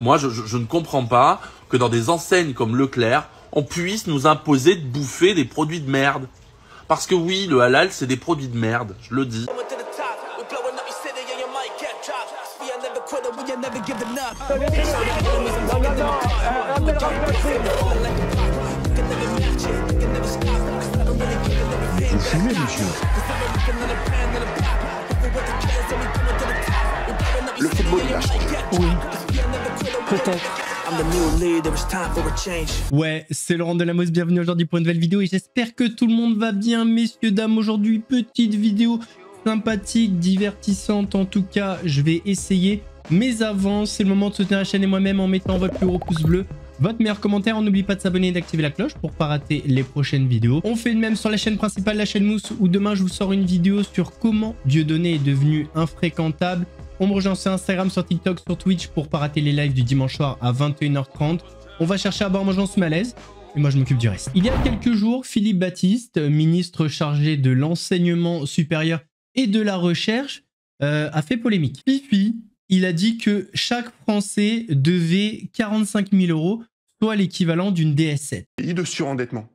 Moi, je ne comprends pas que dans des enseignes comme Leclerc, on puisse nous imposer de bouffer des produits de merde. Parce que oui, le halal, c'est des produits de merde, je le dis. Vous fumez, monsieur? Le football, il a changé. Oui, peut-être. Ouais, c'est Laurent Delamos, bienvenue aujourd'hui pour une nouvelle vidéo et j'espère que tout le monde va bien, messieurs, dames. Aujourd'hui, petite vidéo sympathique, divertissante en tout cas, je vais essayer. Mais avant, c'est le moment de soutenir la chaîne et moi-même en mettant votre plus gros pouce bleu, votre meilleur commentaire. On n'oublie pas de s'abonner et d'activer la cloche pour pas rater les prochaines vidéos. On fait de même sur la chaîne principale, la chaîne Mousse, où demain je vous sors une vidéo sur comment Dieudonné est devenu infréquentable. On me rejoint sur Instagram, sur TikTok, sur Twitch pour pas rater les lives du dimanche soir à 21h30. On va chercher à boire, moi j'en suis malaise. Et moi je m'occupe du reste. Il y a quelques jours, Philippe Baptiste, ministre chargé de l'enseignement supérieur et de la recherche, a fait polémique. Fifi, il a dit que chaque Français devait 45 000 €, soit l'équivalent d'une DS7. Pays de surendettement.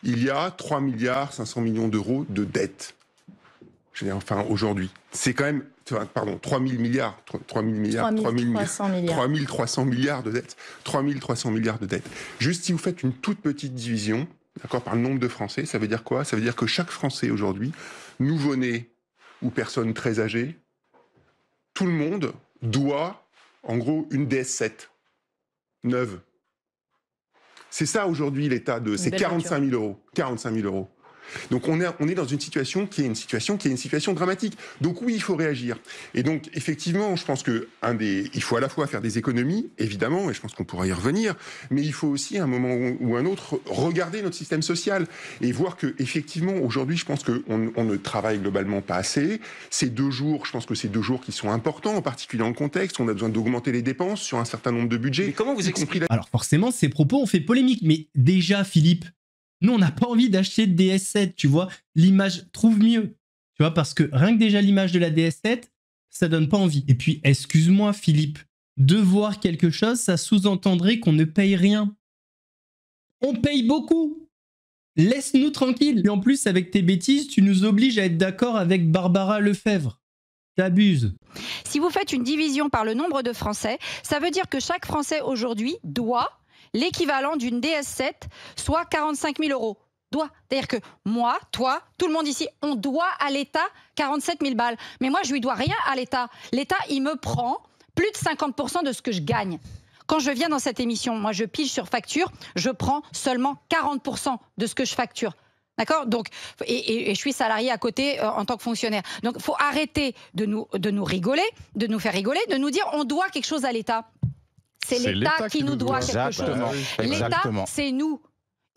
Il y a 3 milliards 500 millions d'euros de dettes. Je veux dire, enfin, aujourd'hui. C'est quand même, pardon, 3 000 milliards, 3 000 milliards, 3 300 milliards de dettes. 3 300 milliards de dettes. Juste si vous faites une toute petite division, d'accord, par le nombre de Français, ça veut dire quoi? Ça veut dire que chaque Français aujourd'hui, nouveau-né ou personne très âgée, tout le monde doit, en gros, une DS7 neuve. C'est ça aujourd'hui l'état de... C'est 45 000 €. 45 000 €. Donc on est dans une situation qui est une situation dramatique. Donc oui, il faut réagir. Et donc effectivement, je pense que il faut à la fois faire des économies, évidemment, et je pense qu'on pourra y revenir, mais il faut aussi à un moment ou un autre regarder notre système social et voir que effectivement aujourd'hui, je pense qu'on ne travaille globalement pas assez. Ces 2 jours, je pense que c'est 2 jours qui sont importants, en particulier dans le contexte. On a besoin d'augmenter les dépenses sur un certain nombre de budgets. Mais comment vous expliquez? Alors forcément, ces propos ont fait polémique, mais déjà Philippe, nous, on n'a pas envie d'acheter de DS7, tu vois. L'image trouve mieux, tu vois, parce que rien que déjà l'image de la DS7, ça donne pas envie. Et puis, excuse-moi, Philippe, devoir quelque chose, ça sous-entendrait qu'on ne paye rien. On paye beaucoup. Laisse-nous tranquille. Et en plus, avec tes bêtises, tu nous obliges à être d'accord avec Barbara Lefebvre. T'abuses. Si vous faites une division par le nombre de Français, ça veut dire que chaque Français aujourd'hui doit l'équivalent d'une DS7, soit 45 000 €. Doit. C'est-à-dire que moi, toi, tout le monde ici, on doit à l'État 47 000 balles. Mais moi, je lui dois rien à l'État. L'État, il me prend plus de 50% de ce que je gagne. Quand je viens dans cette émission, moi, je pige sur facture, je prends seulement 40% de ce que je facture. D'accord? Donc, et je suis salarié à côté en tant que fonctionnaire. Donc, il faut arrêter de nous rigoler, de nous faire rigoler, de nous dire on doit quelque chose à l'État. C'est l'État qui nous doit quelque chose. L'État, c'est nous.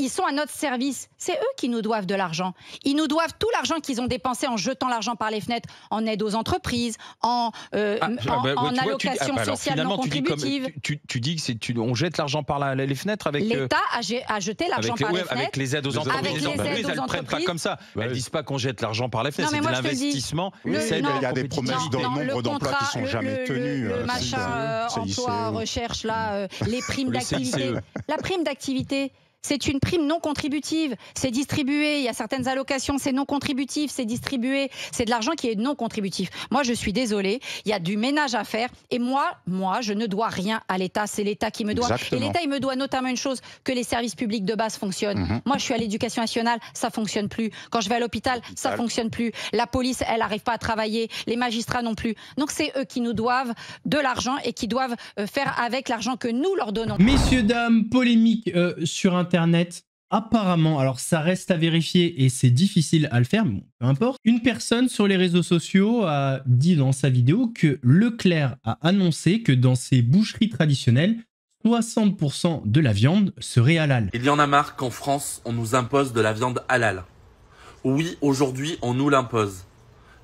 Ils sont à notre service. C'est eux qui nous doivent de l'argent. Ils nous doivent tout l'argent qu'ils ont dépensé en jetant l'argent par les fenêtres, en aide aux entreprises, en allocation sociale non contributive. Tu dis qu'on jette l'argent par les fenêtres avec... L'État a jeté l'argent par les fenêtres. Avec les aides aux entreprises. Elles ne prennent pas comme ça. Elles ne disent pas qu'on jette l'argent par les fenêtres. C'est de l'investissement. Il y a des promesses de nombre d'emplois qui ne sont jamais tenues. Le machin emploi, recherche, là, les primes d'activité. La prime d'activité, c'est une prime non contributive, c'est distribué, il y a certaines allocations, c'est non contributif, c'est distribué, c'est de l'argent qui est non contributif. Moi, je suis désolée, il y a du ménage à faire et moi, je ne dois rien à l'État, c'est l'État qui me doit. Exactement. Et l'État, il me doit notamment une chose, que les services publics de base fonctionnent. Moi, je suis à l'éducation nationale, ça fonctionne plus. Quand je vais à l'hôpital, ça fonctionne plus. La police, elle n'arrive pas à travailler, les magistrats non plus. Donc, c'est eux qui nous doivent de l'argent et qui doivent faire avec l'argent que nous leur donnons. Messieurs, dames, polémique sur Internet. Apparemment, alors ça reste à vérifier et c'est difficile à le faire, mais bon, peu importe. Une personne sur les réseaux sociaux a dit dans sa vidéo que Leclerc a annoncé que dans ses boucheries traditionnelles, 60% de la viande serait halal. Il y en a marre qu'en France, on nous impose de la viande halal. Oui, aujourd'hui, on nous l'impose.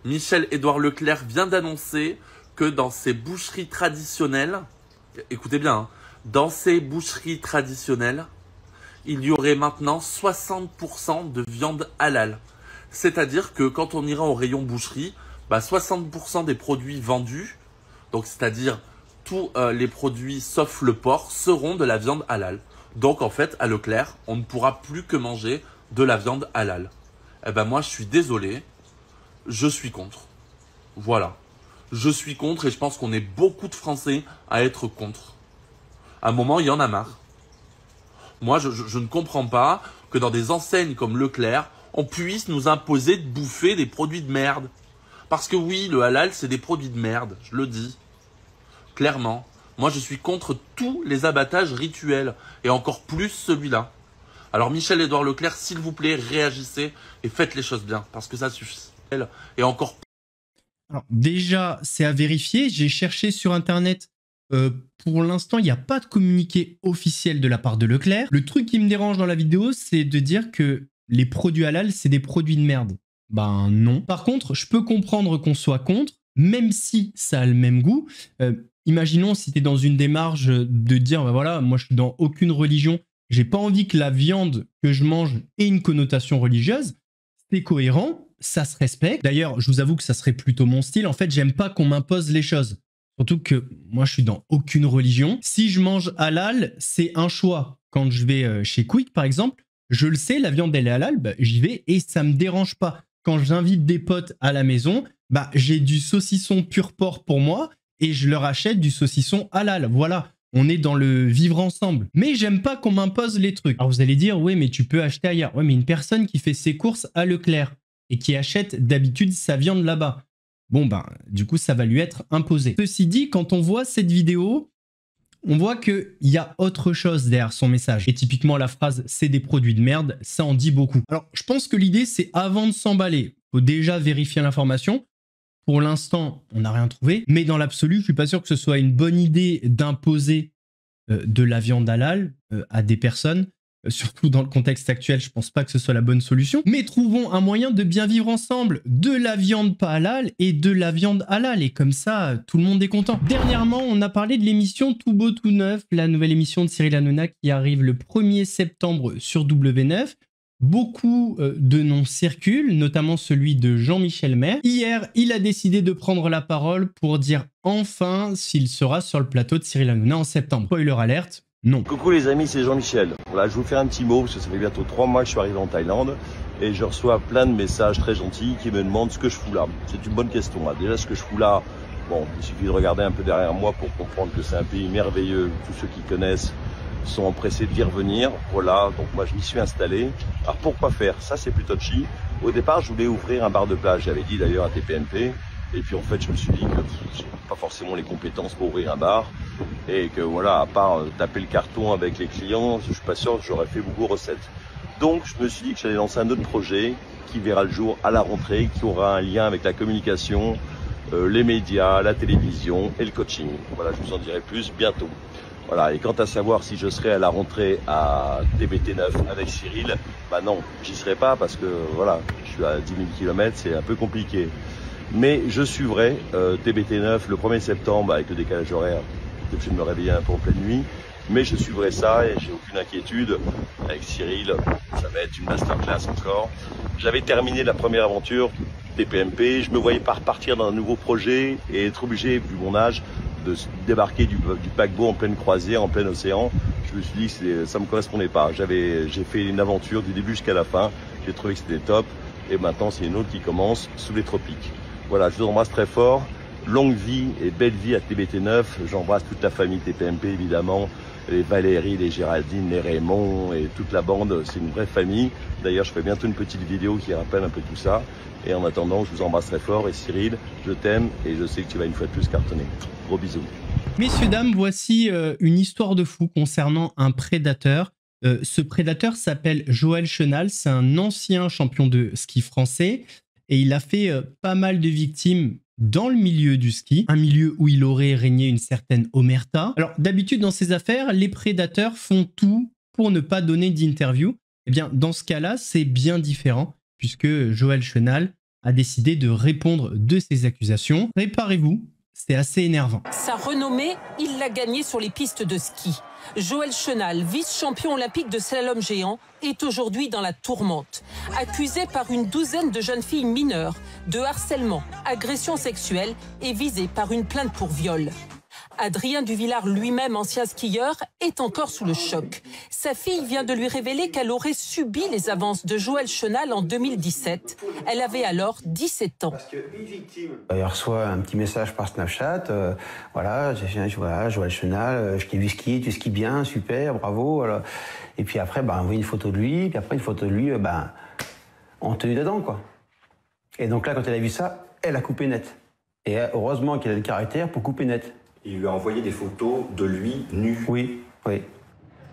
Michel-Édouard Leclerc vient d'annoncer que dans ses boucheries traditionnelles, écoutez bien, hein, dans ces boucheries traditionnelles, il y aurait maintenant 60% de viande halal. C'est-à-dire que quand on ira au rayon boucherie, 60% des produits vendus, donc c'est-à-dire tous les produits sauf le porc seront de la viande halal. Donc en fait, à Leclerc, on ne pourra plus que manger de la viande halal. Eh ben moi, je suis désolé, je suis contre. Voilà. Je suis contre et je pense qu'on est beaucoup de Français à être contre. À un moment, il y en a marre. Moi, je ne comprends pas que dans des enseignes comme Leclerc, on puisse nous imposer de bouffer des produits de merde. Parce que oui, le halal, c'est des produits de merde, je le dis. Clairement. Moi, je suis contre tous les abattages rituels, et encore plus celui-là. Alors, Michel-Édouard Leclerc, s'il vous plaît, réagissez et faites les choses bien, parce que ça suffit. Et encore plus. Alors, déjà, c'est à vérifier. J'ai cherché sur Internet. Pour l'instant, il n'y a pas de communiqué officiel de la part de Leclerc. Le truc qui me dérange dans la vidéo, c'est de dire que les produits halal, c'est des produits de merde. Ben non. Par contre, je peux comprendre qu'on soit contre, même si ça a le même goût. Imaginons si tu es dans une démarche de dire, ben voilà, moi je suis dans aucune religion, j'ai pas envie que la viande que je mange ait une connotation religieuse. C'est cohérent, ça se respecte. D'ailleurs, je vous avoue que ça serait plutôt mon style. En fait, j'aime pas qu'on m'impose les choses. Surtout que moi, je suis dans aucune religion. Si je mange halal, c'est un choix. Quand je vais chez Quick, par exemple, je le sais, la viande, elle est halal, bah, j'y vais et ça me dérange pas. Quand j'invite des potes à la maison, bah, j'ai du saucisson pur porc pour moi et je leur achète du saucisson halal. Voilà, on est dans le vivre ensemble. Mais j'aime pas qu'on m'impose les trucs. Alors vous allez dire, oui, mais tu peux acheter ailleurs. Ouais, mais une personne qui fait ses courses à Leclerc et qui achète d'habitude sa viande là-bas, bon, ben, du coup, ça va lui être imposé. Ceci dit, quand on voit cette vidéo, on voit qu'il y a autre chose derrière son message. Et typiquement, la phrase « c'est des produits de merde », ça en dit beaucoup. Alors, je pense que l'idée, c'est avant de s'emballer, il faut déjà vérifier l'information. Pour l'instant, on n'a rien trouvé. Mais dans l'absolu, je suis pas sûr que ce soit une bonne idée d'imposer de la viande halal à des personnes. Surtout dans le contexte actuel, je pense pas que ce soit la bonne solution. Mais trouvons un moyen de bien vivre ensemble. De la viande pas halal et de la viande halal. Et comme ça, tout le monde est content. Dernièrement, on a parlé de l'émission Tout Beau Tout Neuf, la nouvelle émission de Cyril Hanouna qui arrive le 1er septembre sur W9. Beaucoup de noms circulent, notamment celui de Jean-Michel Maire. Hier, il a décidé de prendre la parole pour dire enfin s'il sera sur le plateau de Cyril Hanouna en septembre. Spoiler alerte. Non. Coucou les amis, c'est Jean-Michel. Voilà, je vais vous faire un petit mot parce que ça fait bientôt 3 mois que je suis arrivé en Thaïlande et je reçois plein de messages très gentils qui me demandent ce que je fous là. C'est une bonne question. Déjà, ce que je fous là, bon, il suffit de regarder un peu derrière moi pour comprendre que c'est un pays merveilleux. Tous ceux qui connaissent sont empressés d'y revenir. Voilà, donc moi je m'y suis installé. Alors pourquoi faire? Ça c'est plus touchy. Au départ, je voulais ouvrir un bar de plage. J'avais dit d'ailleurs à TPMP. Et puis en fait, je me suis dit que j'ai pas forcément les compétences pour ouvrir un bar et que voilà, à part taper le carton avec les clients, je suis pas sûr que j'aurais fait beaucoup de recettes. Donc je me suis dit que j'allais lancer un autre projet qui verra le jour à la rentrée, qui aura un lien avec la communication, les médias, la télévision et le coaching. Voilà, je vous en dirai plus bientôt. Voilà, et quant à savoir si je serai à la rentrée à TBT9 avec Cyril, bah non, j'y serai pas parce que voilà, je suis à 10 000 km, c'est un peu compliqué. Mais je suivrai TBT9 le 1er septembre avec le décalage horaire, que je vais me réveiller un peu en pleine nuit. Mais je suivrai ça et j'ai aucune inquiétude avec Cyril. Ça va être une masterclass encore. J'avais terminé la première aventure TPMP. Je me voyais pas repartir dans un nouveau projet et être obligé, vu mon âge, de débarquer du paquebot en pleine croisière, en plein océan. Je me suis dit que ça me correspondait pas. J'ai fait une aventure du début jusqu'à la fin. J'ai trouvé que c'était top. Et maintenant, c'est une autre qui commence sous les tropiques. Voilà, je vous embrasse très fort. Longue vie et belle vie à TBT9. J'embrasse toute la famille TPMP, évidemment. Les Valérie, les Géraldine, les Raymond et toute la bande. C'est une vraie famille. D'ailleurs, je ferai bientôt une petite vidéo qui rappelle un peu tout ça. Et en attendant, je vous embrasse très fort. Et Cyril, je t'aime et je sais que tu vas une fois de plus cartonner. Gros bisous. Messieurs, dames, voici une histoire de fou concernant un prédateur. Ce prédateur s'appelle Joël Chenal. C'est un ancien champion de ski français. Et il a fait pas mal de victimes dans le milieu du ski, un milieu où il aurait régné une certaine omerta. Alors d'habitude dans ces affaires, les prédateurs font tout pour ne pas donner d'interview. Eh bien dans ce cas-là, c'est bien différent puisque Joël Chenal a décidé de répondre de ces accusations. Préparez-vous, c'est assez énervant. Sa renommée, il l'a gagnée sur les pistes de ski. Joël Chenal, vice-champion olympique de slalom géant, est aujourd'hui dans la tourmente. Accusé par une douzaine de jeunes filles mineures de harcèlement, agression sexuelle et visé par une plainte pour viol. Adrien Duvillard, lui-même ancien skieur, est encore sous le choc. Sa fille vient de lui révéler qu'elle aurait subi les avances de Joël Chenal en 2017. Elle avait alors 17 ans. Il reçoit un petit message par Snapchat. Voilà, Joël Chenal, je t'ai vu skier, tu skis bien, super, bravo. Voilà. Et puis après, on voit une photo de lui, puis après une photo de lui, en tenue dedans, quoi. Et donc là, quand elle a vu ça, elle a coupé net. Et heureusement qu'elle a le caractère pour couper net. Il lui a envoyé des photos de lui nu. Oui.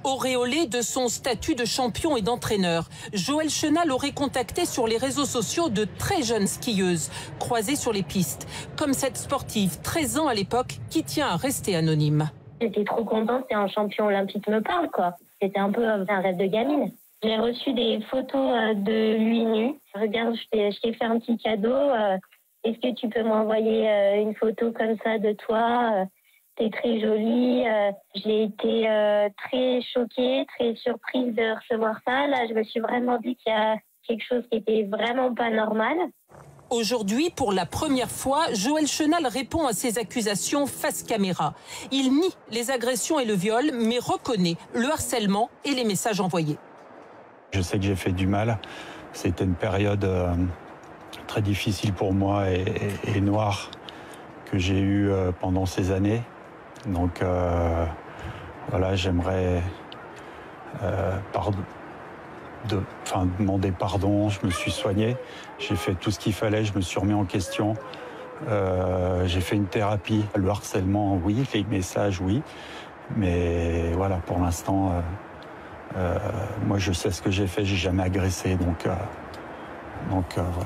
Auréolé de son statut de champion et d'entraîneur, Joël Chenal aurait contacté sur les réseaux sociaux de très jeunes skieuses, croisées sur les pistes, comme cette sportive, 13 ans à l'époque, qui tient à rester anonyme. J'étais trop contente qu'un champion olympique me parle, quoi. C'était un peu un rêve de gamine. J'ai reçu des photos de lui nu. Regarde, je t'ai fait un petit cadeau. Est-ce que tu peux m'envoyer une photo comme ça de toi ? T'es très jolie. J'ai été très choquée, très surprise de recevoir ça. Là, je me suis vraiment dit qu'il y a quelque chose qui était vraiment pas normal. Aujourd'hui, pour la première fois, Joël Chenal répond à ces accusations face caméra. Il nie les agressions et le viol, mais reconnaît le harcèlement et les messages envoyés. Je sais que j'ai fait du mal. C'était une période très difficile pour moi et noire que j'ai eue pendant ces années. Donc voilà, j'aimerais demander pardon. Je me suis soigné, j'ai fait tout ce qu'il fallait, je me suis remis en question. J'ai fait une thérapie. Le harcèlement, oui, les messages, oui. Mais voilà, pour l'instant, moi je sais ce que j'ai fait, j'ai jamais agressé, donc voilà.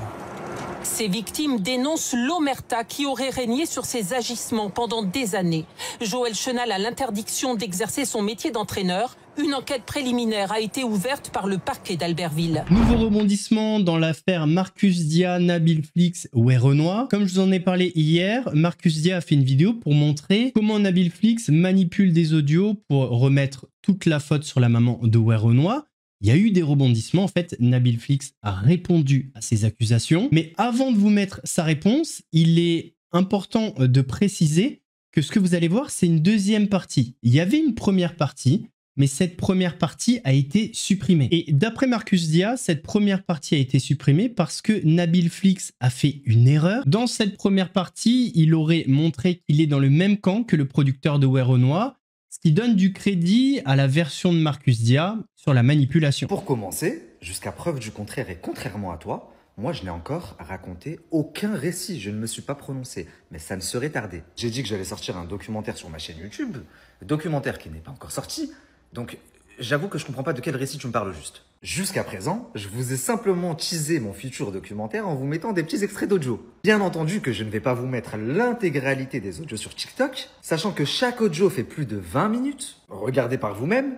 Ces victimes dénoncent l'omerta qui aurait régné sur ses agissements pendant des années. Joël Chenal a l'interdiction d'exercer son métier d'entraîneur. Une enquête préliminaire a été ouverte par le parquet d'Albertville. Nouveau rebondissement dans l'affaire Marcus Dia, Nabil Flix, Werenoi. Comme je vous en ai parlé hier, Marcus Dia a fait une vidéo pour montrer comment Nabil Flix manipule des audios pour remettre toute la faute sur la maman de Werenoi. Il y a eu des rebondissements. En fait, Nabil Flix a répondu à ces accusations. Mais avant de vous mettre sa réponse, il est important de préciser que ce que vous allez voir, c'est une deuxième partie. Il y avait une première partie, mais cette première partie a été supprimée. Et d'après Marcus Dia, cette première partie a été supprimée parce que Nabil Flix a fait une erreur. Dans cette première partie, il aurait montré qu'il est dans le même camp que le producteur de Werenoi, ce qui donne du crédit à la version de Marcus Dia sur la manipulation. Pour commencer, jusqu'à preuve du contraire et contrairement à toi, moi je n'ai encore raconté aucun récit, je ne me suis pas prononcé, mais ça ne serait tardé. J'ai dit que j'allais sortir un documentaire sur ma chaîne YouTube, documentaire qui n'est pas encore sorti, donc j'avoue que je ne comprends pas de quel récit tu me parles juste. Jusqu'à présent, je vous ai simplement teasé mon futur documentaire en vous mettant des petits extraits d'audio. Bien entendu que je ne vais pas vous mettre l'intégralité des audios sur TikTok, sachant que chaque audio fait plus de 20 minutes. Regardez par vous-même.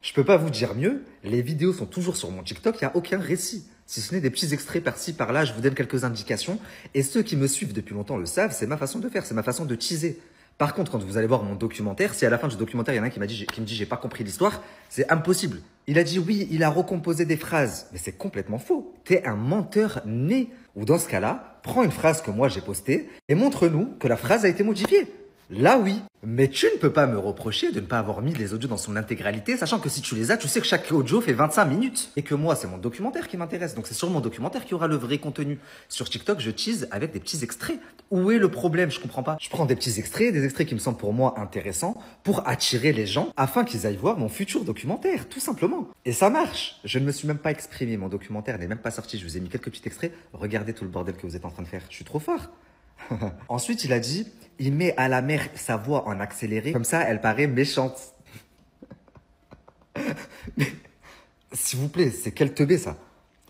Je peux pas vous dire mieux, les vidéos sont toujours sur mon TikTok, il n'y a aucun récit. Si ce n'est des petits extraits par-ci, par-là, je vous donne quelques indications. Et ceux qui me suivent depuis longtemps le savent, c'est ma façon de faire, c'est ma façon de teaser. Par contre, quand vous allez voir mon documentaire, si à la fin du documentaire, il y en a un qui me dit j'ai pas compris l'histoire, c'est impossible. Il a dit oui, il a recomposé des phrases. Mais c'est complètement faux. T'es un menteur né. Ou dans ce cas-là, prends une phrase que moi j'ai postée et montre-nous que la phrase a été modifiée. Là oui. Mais tu ne peux pas me reprocher de ne pas avoir mis les audios dans son intégralité, sachant que si tu les as, tu sais que chaque audio fait 25 minutes. Et que moi, c'est mon documentaire qui m'intéresse. Donc c'est sur mon documentaire qu'il y aura le vrai contenu. Sur TikTok, je tease avec des petits extraits. Où est le problème? Je comprends pas. Je prends des petits extraits, des extraits qui me semblent pour moi intéressants, pour attirer les gens, afin qu'ils aillent voir mon futur documentaire, tout simplement. Et ça marche. Je ne me suis même pas exprimé. Mon documentaire n'est même pas sorti. Je vous ai mis quelques petits extraits. Regardez tout le bordel que vous êtes en train de faire. Je suis trop fort. Ensuite, il a dit, il met à la mère sa voix en accéléré, comme ça, elle paraît méchante. Mais, s'il vous plaît, c'est quel teubé ça?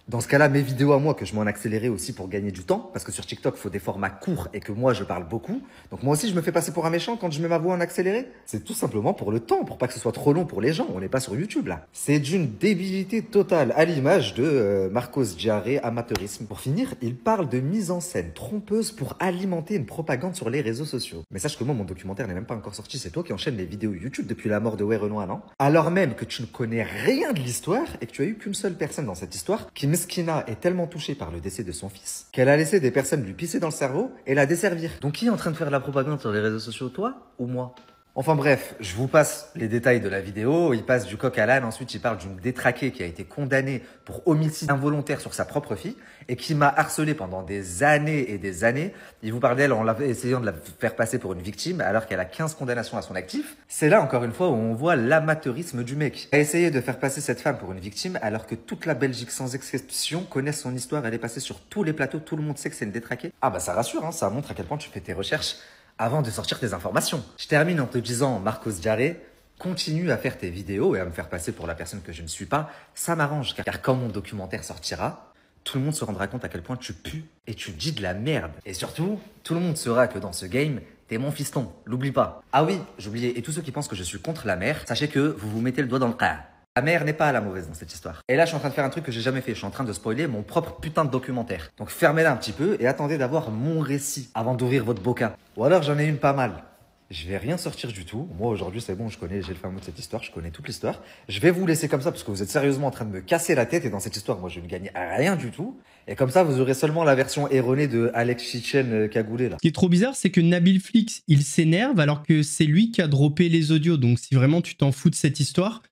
Dans ce cas-là, mes vidéos à moi, que je mets en accéléré aussi pour gagner du temps, parce que sur TikTok, il faut des formats courts et que moi, je parle beaucoup. Donc moi aussi, je me fais passer pour un méchant quand je mets ma voix en accéléré. C'est tout simplement pour le temps, pour pas que ce soit trop long pour les gens. On n'est pas sur YouTube, là. C'est d'une débilité totale, à l'image de Marcos Diaré, amateurisme. Pour finir, il parle de mise en scène trompeuse pour alimenter une propagande sur les réseaux sociaux. Mais sache que moi, mon documentaire n'est même pas encore sorti. C'est toi qui enchaînes les vidéos YouTube depuis la mort de Werenoi, non? Alors même que tu ne connais rien de l'histoire et que tu as eu qu'une seule personne dans cette histoire qui Meskina est tellement touchée par le décès de son fils qu'elle a laissé des personnes lui pisser dans le cerveau et la desservir. Donc qui est en train de faire de la propagande sur les réseaux sociaux, toi ou moi? Enfin bref, je vous passe les détails de la vidéo. Il passe du coq à l'âne, ensuite il parle d'une détraquée qui a été condamnée pour homicide involontaire sur sa propre fille et qui m'a harcelé pendant des années et des années. Il vous parle d'elle en essayant de la faire passer pour une victime alors qu'elle a 15 condamnations à son actif. C'est là encore une fois où on voit l'amateurisme du mec. Il a essayé de faire passer cette femme pour une victime alors que toute la Belgique sans exception connaît son histoire. Elle est passée sur tous les plateaux, tout le monde sait que c'est une détraquée. Ah bah ça rassure, hein, ça montre à quel point tu fais tes recherches avant de sortir tes informations. Je termine en te disant, Marcos Jarre, continue à faire tes vidéos et à me faire passer pour la personne que je ne suis pas. Ça m'arrange, car quand mon documentaire sortira, tout le monde se rendra compte à quel point tu pues et tu dis de la merde. Et surtout, tout le monde saura que dans ce game, t'es mon fiston, l'oublie pas. Ah oui, j'oubliais, et tous ceux qui pensent que je suis contre la mer, sachez que vous vous mettez le doigt dans le cas. La mère n'est pas à la mauvaise dans cette histoire. Et là, je suis en train de faire un truc que j'ai jamais fait. Je suis en train de spoiler mon propre putain de documentaire. Donc fermez-la un petit peu et attendez d'avoir mon récit avant d'ouvrir votre boca. Ou alors j'en ai une pas mal. Je vais rien sortir du tout. Moi aujourd'hui c'est bon, j'ai le fin mot de cette histoire, je connais toute l'histoire. Je vais vous laisser comme ça parce que vous êtes sérieusement en train de me casser la tête et dans cette histoire moi je ne gagne rien du tout. Et comme ça vous aurez seulement la version erronée de Alex Chichen cagoulé là. Ce qui est trop bizarre c'est que Nabil Flix il s'énerve alors que c'est lui qui a droppé les audios. Donc si vraiment tu t'en fous de cette histoire,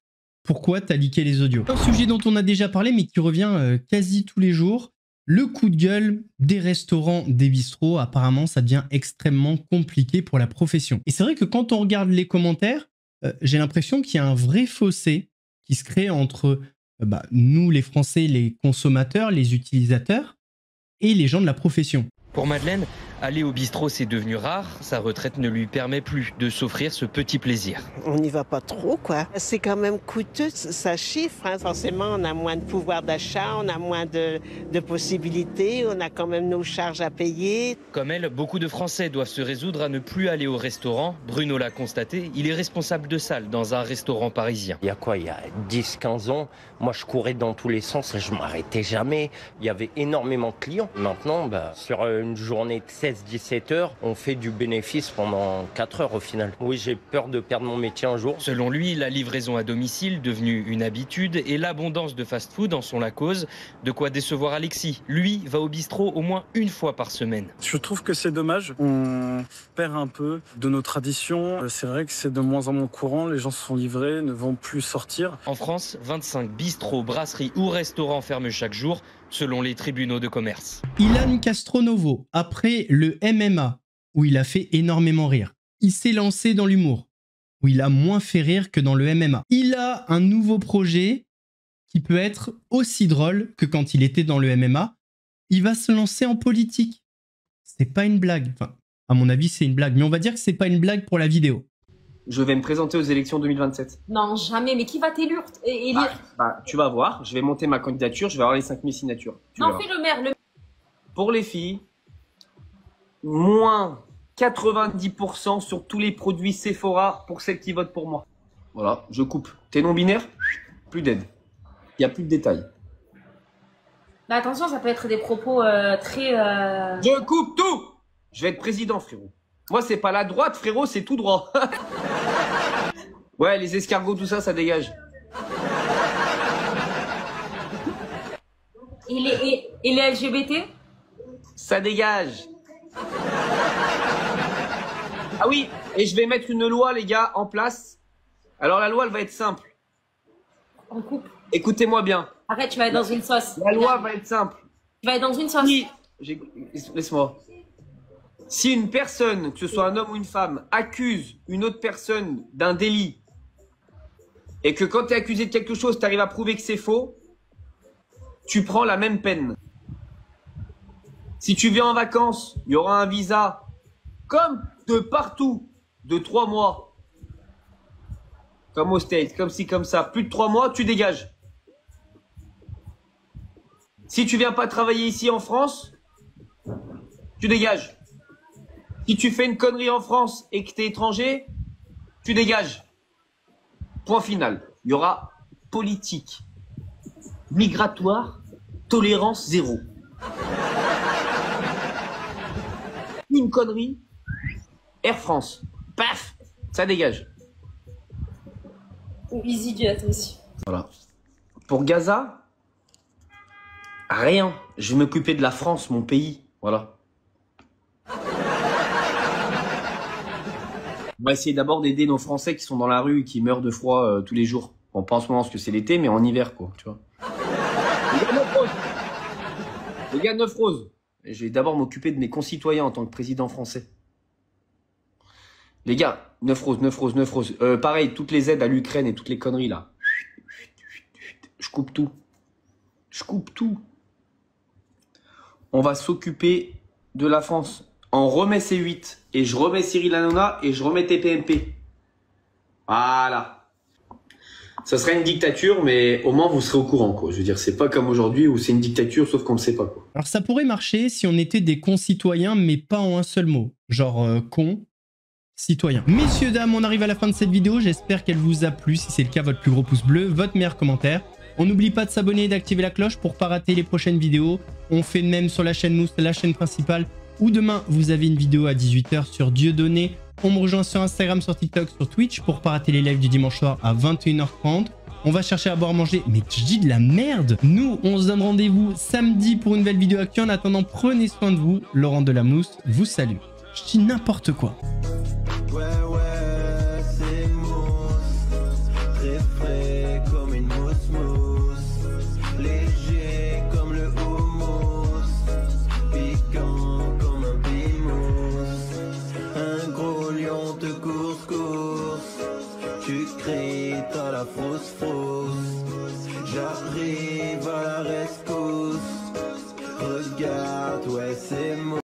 pourquoi t'as leaké les audios? Un sujet dont on a déjà parlé mais qui revient quasi tous les jours. Le coup de gueule des restaurants, des bistrots, apparemment, ça devient extrêmement compliqué pour la profession. Et c'est vrai que quand on regarde les commentaires, j'ai l'impression qu'il y a un vrai fossé qui se crée entre nous, les Français, les consommateurs, les utilisateurs, et les gens de la profession. Pour Madeleine, aller au bistrot, c'est devenu rare. Sa retraite ne lui permet plus de s'offrir ce petit plaisir. On n'y va pas trop, quoi. C'est quand même coûteux, ça chiffre. Hein. Forcément, on a moins de pouvoir d'achat, on a moins de possibilités, on a quand même nos charges à payer. Comme elle, beaucoup de Français doivent se résoudre à ne plus aller au restaurant. Bruno l'a constaté, il est responsable de salle dans un restaurant parisien. Il y a quoi, il y a 10-15 ans, moi je courais dans tous les sens et je m'arrêtais jamais. Il y avait énormément de clients. Maintenant, sur une journée de 16-17 heures, on fait du bénéfice pendant 4 heures au final. Oui, j'ai peur de perdre mon métier un jour. Selon lui, la livraison à domicile, devenue une habitude, et l'abondance de fast-food en sont la cause. De quoi décevoir Alexis. Lui va au bistrot au moins une fois par semaine. Je trouve que c'est dommage. On perd un peu de nos traditions. C'est vrai que c'est de moins en moins courant. Les gens se sont livrés, ne vont plus sortir. En France, 25 bistrots, brasseries ou restaurants ferment chaque jour, selon les tribunaux de commerce. Ilan Castronovo, après le MMA, où il a fait énormément rire, il s'est lancé dans l'humour, où il a moins fait rire que dans le MMA. Il a un nouveau projet qui peut être aussi drôle que quand il était dans le MMA. Il va se lancer en politique. C'est pas une blague. Enfin, à mon avis, c'est une blague. Mais on va dire que c'est pas une blague pour la vidéo. Je vais me présenter aux élections 2027. Non, jamais. Mais qui va t'élire? Tu vas voir. Je vais monter ma candidature. Je vais avoir les 5000 signatures. Non, fais le maire. Pour les filles, moins 90% sur tous les produits Sephora pour celles qui votent pour moi. Voilà, je coupe. T'es non-binaire, plus d'aide. Il n'y a plus de détails. Mais attention, ça peut être des propos très... Je coupe tout. Je vais être président, frérot. Moi, c'est pas la droite, frérot, c'est tout droit. Ouais, les escargots, tout ça, ça dégage. Et les LGBT? Ça dégage. Ah oui, et je vais mettre une loi, les gars, en place. Alors, la loi, elle va être simple. On coupe. Écoutez-moi bien. Arrête, tu vas être dans une sauce. La loi va être simple. Tu vas être dans une sauce. Laisse-moi. Si une personne, que ce soit un homme ou une femme, accuse une autre personne d'un délit, et que quand tu es accusé de quelque chose, tu arrives à prouver que c'est faux, tu prends la même peine. Si tu viens en vacances, il y aura un visa, comme de partout, de 3 mois. Comme au States, comme ci, comme ça. Plus de 3 mois, tu dégages. Si tu viens pas travailler ici en France, tu dégages. Si tu fais une connerie en France et que tu es étranger, tu dégages. Point final. Il y aura politique, migratoire, tolérance zéro. Une connerie, Air France, paf, ça dégage. Easy du à toi aussi. Voilà. Pour Gaza, Rien. Je vais m'occuper de la France, mon pays. Voilà. On va essayer d'abord d'aider nos Français qui sont dans la rue et qui meurent de froid tous les jours. Bon, pas en ce moment parce que c'est l'été, mais en hiver, quoi, tu vois. Les gars, 9 roses. Je vais d'abord m'occuper de mes concitoyens en tant que président français. Les gars, 9 roses, 9 roses, 9 roses. Pareil, toutes les aides à l'Ukraine et toutes les conneries, là. Je coupe tout. Je coupe tout. On va s'occuper de la France. On remet C8. Et je remets Cyril Hanouna et je remets TPMP. Voilà. Ça serait une dictature, mais au moins vous serez au courant, quoi. Je veux dire, c'est pas comme aujourd'hui où c'est une dictature, sauf qu'on ne sait pas, quoi. Alors ça pourrait marcher si on était des concitoyens, mais pas en un seul mot. Genre con, citoyen. Messieurs, dames, on arrive à la fin de cette vidéo. J'espère qu'elle vous a plu. Si c'est le cas, votre plus gros pouce bleu, votre meilleur commentaire. On n'oublie pas de s'abonner et d'activer la cloche pour pas rater les prochaines vidéos. On fait de même sur la chaîne Mousse, la chaîne principale, où demain vous avez une vidéo à 18 h sur Dieudonné. On me rejoint sur Instagram, sur TikTok, sur Twitch pour pas rater les lives du dimanche soir à 21 h 30. On va chercher à boire, manger. Mais je dis de la merde. Nous, on se donne rendez-vous samedi pour une nouvelle vidéo actu. En attendant, prenez soin de vous. Laurent Delamousse vous salue. Je dis n'importe quoi. J'arrive à la rescousse. Regarde, ouais, c'est moi.